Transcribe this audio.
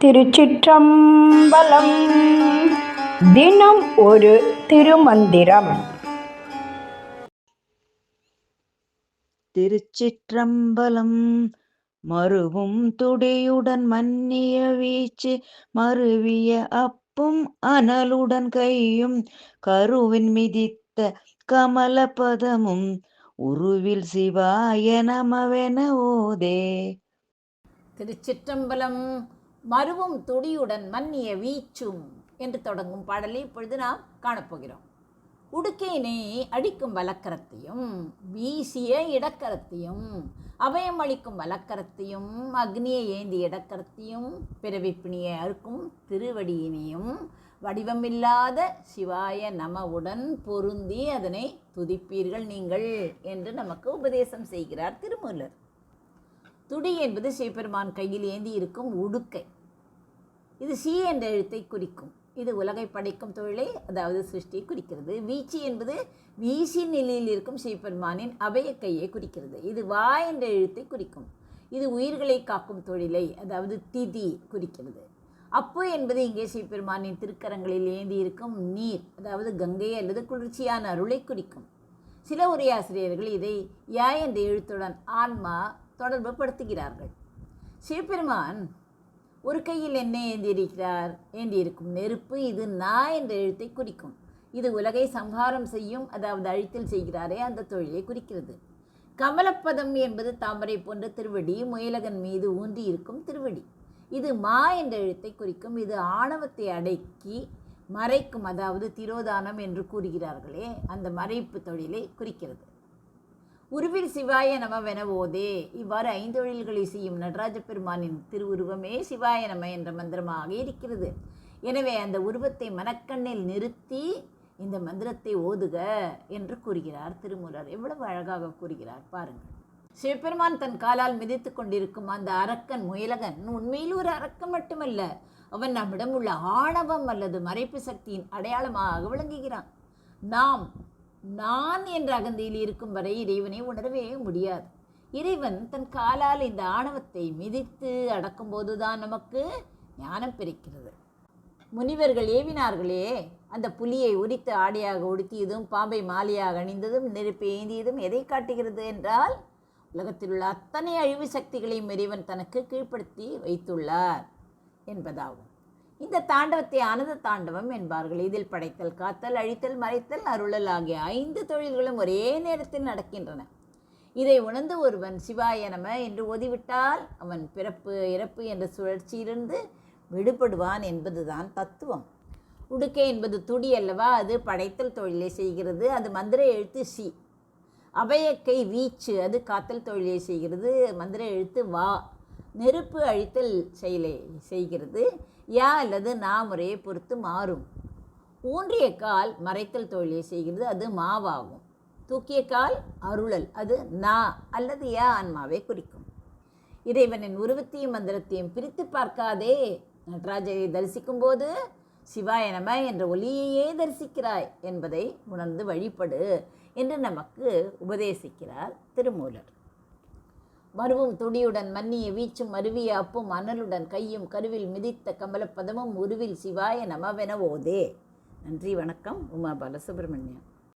திருச்சிற்றம்பலம். தினம் ஒரு திருமந்திரம். திருச்சிற்றம்பலம். மருவும் துடியுடன் மன்னிய வீச்சு மருவிய அப்பும் அனலுடன் கையும் கருவின் மிதித்த கமல பதமும் உருவில் சிவாய நமவென ஓதே. திருச்சிற்றம்பலம். மருவும் துடியுடன் மன்னிய வீச்சும் என்று தொடங்கும் பாடலை இப்பொழுது நாம் காணப்போகிறோம். உடுக்கையினை அடிக்கும் வலக்கரத்தையும் வீசிய இடக்கரத்தையும் அபயம் அளிக்கும் வலக்கரத்தையும் அக்னியை ஏந்திய இடக்கரத்தையும் பிறவிப்பிணியை அறுக்கும் திருவடியினையும் வடிவமில்லாத சிவாய நமவுடன் பொருந்தி அதனை துதிப்பீர்கள் நீங்கள் என்று நமக்கு உபதேசம் செய்கிறார் திருமூலர். துடி என்பது சிவபெருமான் கையில் ஏந்தி இருக்கும் உடுக்கை. இது சி என்ற எழுத்தை குறிக்கும். இது உலகை படைக்கும் தொழிலை, அதாவது சிருஷ்டியை குறிக்கிறது. வீச்சு என்பது வீசி நிலையில் இருக்கும் சிவபெருமானின் அபய கையை குறிக்கிறது. இது வா என்ற எழுத்தை குறிக்கும். இது உயிர்களை காக்கும் தொழிலை, அதாவது திதி குறிக்கிறது. அப்பு என்பது இங்கே சிவபெருமானின் திருக்கரங்களில் ஏந்தி இருக்கும் நீர், அதாவது கங்கை அல்லது குளிர்ச்சியான அருளை குறிக்கும். சில உரையாசிரியர்கள் இதை யா என்ற எழுத்துடன் ஆன்மா தொடர்பு படுத்துகிறார்கள். சிவபெருமான் ஒரு கையில் என்ன ஏந்தியிருக்கும் நெருப்பு. இது நா என்ற எழுத்தை குறிக்கும். இது உலகை சம்ஹாரம் செய்யும், அதாவது அழித்தல் செய்கிறாரே அந்த தொழிலை குறிக்கிறது. கமலப்பதம் என்பது தாமரை போன்ற திருவடி, முயலகன் மீது ஊன்றி இருக்கும் திருவடி. இது மா என்ற எழுத்தை குறிக்கும். இது ஆணவத்தை அடக்கி மறைக்கும், அதாவது திரோதானம் என்று கூறுகிறார்களே அந்த மறைப்பு தொழிலை குறிக்கிறது. உருவில் சிவாய நமவென ஓதே. இவ்வாறு ஐந்தொழில்களை செய்யும் நடராஜ பெருமானின் திருவுருவமே சிவாய நம என்ற மந்திரமாக இருக்கிறது. எனவே அந்த உருவத்தை மனக்கண்ணில் நிறுத்தி இந்த மந்திரத்தை ஓதுக என்று கூறுகிறார் திருமூலர். எவ்வளவு அழகாக கூறுகிறார் பாருங்கள். சிவபெருமான் தன் காலால் மிதித்து கொண்டிருக்கும் அந்த அரக்கன் முயலகன் உண்மையில் ஒரு அரக்கன் மட்டுமல்ல, அவன் நம்மிடம் உள்ள ஆணவம் அல்லது மறைப்பு சக்தியின் அடையாளமாக விளங்குகிறான். நான் என்ற அகந்தையில் இருக்கும் வரை இறைவனை உணரவே முடியாது. இறைவன் தன் காலால் இந்த ஆணவத்தை மிதித்து அடக்கும்போதுதான் நமக்கு ஞானம் பிறக்கிறது. முனிவர்கள் ஏவினார்களே, அந்த புலியை உரித்து ஆடையாக உடுத்தியதும் பாம்பை மாலையாக அணிந்ததும் நெருப்பை ஏந்தியதும் எதை காட்டுகிறது என்றால், உலகத்தில் உள்ள அத்தனை அழிவு சக்திகளையும் இறைவன் தனக்கு கீழ்ப்படுத்தி வைத்துள்ளார் என்பதாகும். இந்த தாண்டவத்தை ஆனந்த தாண்டவம் என்பார்கள். இதில் படைத்தல், காத்தல், அழித்தல், மறைத்தல், அருளல் ஆகிய 5 தொழில்களும் ஒரே நேரத்தில் நடக்கின்றன. இதை உணர்ந்து ஒருவன் சிவாய நம என்று ஓதிவிட்டால் அவன் பிறப்பு இறப்பு என்ற சுழற்சியிலிருந்து விடுபடுவான் என்பதுதான் தத்துவம். உடுக்கை என்பது துடி அல்லவா, அது படைத்தல் தொழிலை செய்கிறது. அது மந்திர எழுத்து சி. அபயக்கை வீச்சு, அது காத்தல் தொழிலை செய்கிறது. மந்திர எழுத்து வா. நெருப்பு அழித்தல் செயலை செய்கிறது. யா அல்லது நா முறையை பொறுத்து மாறும். ஊன்றிய கால் மறைத்தல் தொழிலை செய்கிறது, அது மாவாகும். தூக்கிய கால் அருளல், அது நா அல்லது யா ஆன்மாவை குறிக்கும். இறைவனின் உருவத்தையும் மந்திரத்தையும் பிரித்து பார்க்காதே. நடராஜரை தரிசிக்கும் போது சிவாய நம என்ற ஒலியையே தரிசிக்கிறாய் என்பதை உணர்ந்து வழிபடு என்று நமக்கு உபதேசிக்கிறார் திருமூலர். மருவும் துடியுடன் மன்னிய வீச்சும் மருவிய அப்பும் அனலுடன் கையும் கருவில் மிதித்த கமலப்பதமும் உருவில் சிவாய நமவென ஓதே. நன்றி, வணக்கம். உமா பாலசுப்ரமணியம்.